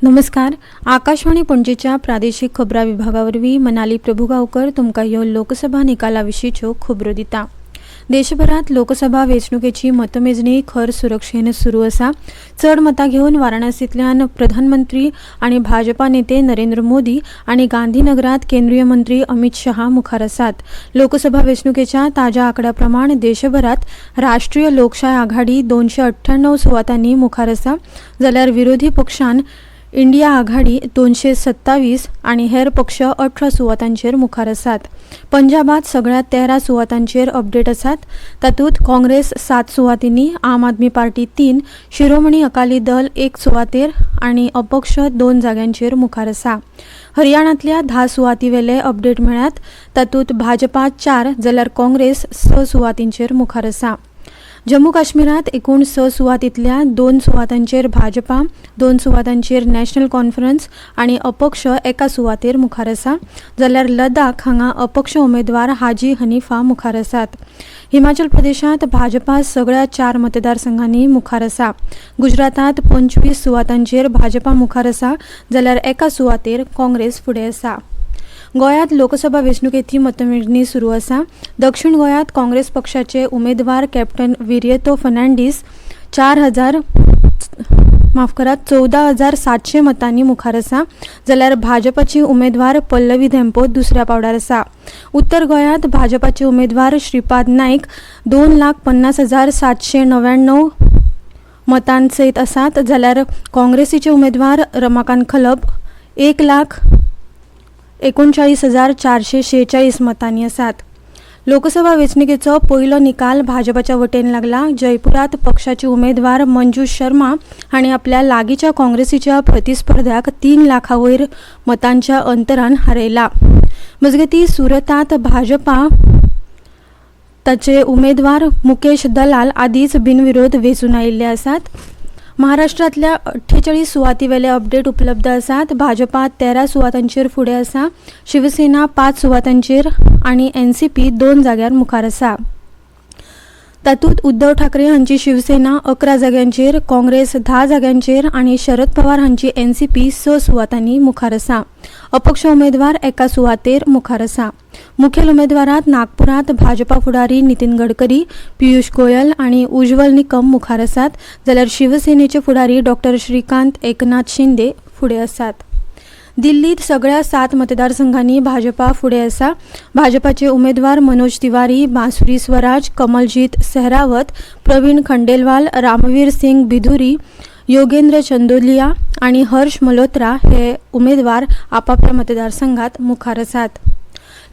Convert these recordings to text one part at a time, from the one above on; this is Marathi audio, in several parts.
नमस्कार. आकाशवाणी पणजीच्या प्रादेशिक खबरां विभागावरवीं मनाली प्रभुगांवकर तुमकां ह्यो लोकसभा निकाला विशींच्यो खबरो दिता. देशभरात लोकसभा वेंचणुकेची मतमेजणी खर सुरक्षेन सुरू आसा. चड मतां घेवन वाराणसींतल्यान प्रधानमंत्री आनी भाजपा नेते नरेंद्र मोदी आनी गांधीनगरात केंद्रीय मंत्री अमित शहा मुखार आसात. लोकसभा वेंचणुकेच्या ताज्या आंकड्या प्रमाण देशभरात राष्ट्रीय लोकशाय आघाडी 298 सुवातांनी मुखार आसा, जाल्यार विरोधी पक्षान इंडिया आघाडी 227 आनी हेर पक्ष 18 सुवातांचेर मुखार आसात. पंजाबात सगळ्या 13 सुवातांचेर अपडेट आसात. तातूंत काँग्रेस 7 सुवातींनी, आम आदमी पार्टी 3, शिरोमणी अकाली दल 1 सुवातेर आनी अपक्ष 2 जाग्यांचेर मुखार आसा. हरियाणांतल्या 10 सुवाती वेले अपडेट मेळ्ळ्यात. तातूंत भाजपा 4 जाल्यार काँग्रेस 6 सुवातींचेर मुखार आसा. जम्मू काश्मीरात एकूण 6 सुवातींतल्या 2 सुवातांचेर भाजपा, 2 सुवातांचेर नॅशनल कॉन्फरन्स आनी अपक्ष 1 सुवातेर मुखार आसा, जाल्यार लडाख हांगा अपक्ष उमेदवार हाजी हनीफा मुखार आसात. हिमाचल प्रदेशात भाजपा सगळ्या 4 मतदारसंघांनी मुखार आसा. गुजरातात 25 सुवातांचेर भाजपा मुखार आसा, जाल्यार 1 सुवातेर काँग्रेस फुडें आसा. गोंयांत लोकसभा वेंचणुकेची मतमेजणी सुरू आसा. दक्षिण गोंयांत काँग्रेस पक्षाचे उमेदवार कॅप्टन विर्येतो फर्नांडीस 14,700 मतांनी मुखार आसा, जाल्यार भाजपाची उमेदवार पल्लवी धेंपो दुसऱ्या पावड्यार आसा. उत्तर गोंयांत भाजपाचे उमेदवार श्रीपाद नाईक 2,50,799 मतांसयत आसात, जाल्यार काँग्रेसीचे उमेदवार रमाकांत खलप 1,39,446 मतांनी आसात. लोकसभा वेंचणुकेचो पयलो निकाल भाजपाच्या वटेन लागला. जयपुरात पक्षाचे उमेदवार मंजू शर्मा हांणी आपल्या लागींच्या काँग्रेसीच्या प्रतिस्पर्ध्याक 3 लाखांवयर मतांच्या अंतरान हारयला. मजगतीं सुरतात भाजपा ताचे उमेदवार मुकेश दलाल आदींच बिनविरोध वेंचून आयिल्ले आसात. महाराष्ट्रांतल्या 48 सुवाती वेले अपडेट उपलब्ध आसात. भाजपा 13 सुवातांचेर फुडें आसा, शिवसेना 5 सुवातांचेर आनी एनसीपी 2 जाग्यार मुखार आसा. तातूंत उद्धव ठाकरे हांची शिवसेना 11 जाग्यांचेर, काँग्रेस 10 जाग्यांचेर आनी शरद पवार हांची एनसीपी 6 सुवातांनी मुखार आसा. अपक्ष उमेदवार 1 सुवातेर मुखार आसा. मुखेल उमेदवारांत नागपुरांत भाजपा फुडारी नितीन गडकरी, पियुष गोयल आनी उज्ज्वल निकम मुखार आसात, जाल्यार शिवसेनेचे फुडारी डॉ. श्रीकांत एकनाथ शिंदे फुडें आसात. दिल्लीत सगळ्या 7 मतदारसंघांनी भाजपा फुडें आसा. भाजपाचे उमेदवार मनोज तिवारी, बांसुरी स्वराज, कमलजीत सेहरावत, प्रवीण खंडेलवाल, रामवीर सिंग बिधुरी, योगेंद्र चंदोलिया आनी हर्ष मल्होत्रा हे उमेदवार आपापल्या मतदारसंघात मुखार आसात.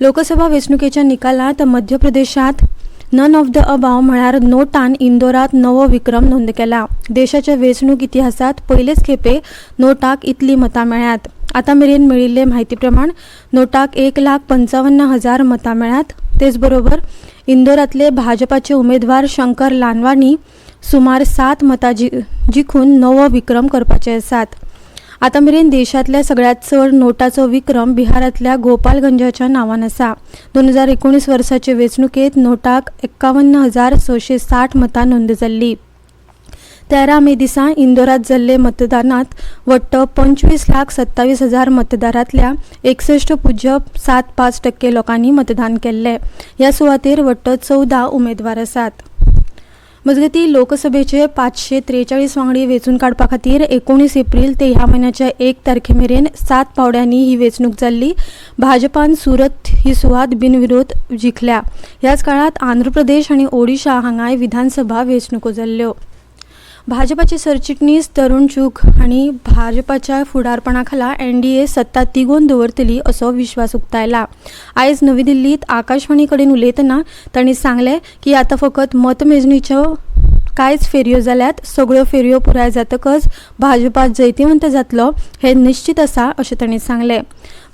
लोकसभा वेंचणुकेच्या निकालांत मध्य प्रदेशात नन ऑफ द अबाव म्हळ्यार नोटान इंदोरात नवो विक्रम नोंद केला. देशाच्या वेंचणूक इतिहासात पयलेच खेपे नोटाक इतली मतां मेळ्ळ्यात. आतां मेरेन मेळिल्ले म्हायती प्रमाण नोटाक 1,55,000 मतां मेळ्ळ्यात. तेच बरोबर इंदोरांतले भाजपाचे उमेदवार शंकर लालवानी सुमार 7 मतां जिखून नवो विक्रम करपाचे आसात. आतां मेरेन देशांतल्या सगळ्यात चड नोटाचो विक्रम बिहारांतल्या गोपालगंजाच्या नांवान आसा. 2019 वर्साचे वेंचणुकेत नोटाक 51,660 मतां नोंद जाल्ली. 13 मे दिसा इंदोरात जाल्ले मतदानात वट्ट 25,27,000 मतदारांतल्या 61.75% लोकांनी मतदान केल्ले. ह्या सुवातेर वट्ट 14 उमेदवार आसात. मजगतीं लोकसभेचे 543 वांगडी वेंचून काडपा खातीर 19 एप्रील ते ह्या म्हयन्याच्या 1 तारखे मेरेन 7 पावड्यांनी ही वेंचणूक जाल्ली. भाजपान सुरत ही सुवात बिनविरोध जिखल्या. ह्याच काळात आंध्र प्रदेश आनी ओडिशा हांगाय विधानसभा वेंचणुको जाल्ल्यो. भाजपाचे सरचिटणीस तरुण चूग हांणी भाजपाच्या फुडारपणा खाला एनडीए सत्ता तिगोवन दवरतली असो विश्वास उक्तायला. आयज नवी दिल्लीत आकाशवाणी कडेन उलयतना तांणी सांगलें की आतां फकत मतमेजणीच्यो कांयच फेरयो जाल्यात. सगळ्यो फेरयो पुराय जातकच भाजपा जैतिवंत जातलो हें निश्चित आसा अशें तांणी सांगलें.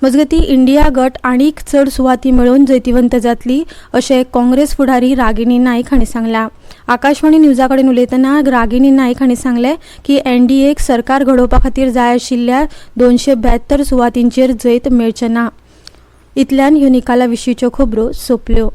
मजगतीं इंडिया गट आनीक चड सुवाती मेळोवन जैतिवंत जातली अशें काँग्रेस फुडारी रागिणी नाईक हांणी सांगलां. आकाशवाणी न्यूजा कडेन उलयतना रागिणी नाईक हांणी सांगलें की एनडीएक सरकार घडोवपा खातीर जाय आशिल्ल्या 272 सुवातींचेर जैत मेळचें ना. इतल्यान ह्यो निकाला विशींच्यो खबरो सोंपल्यो.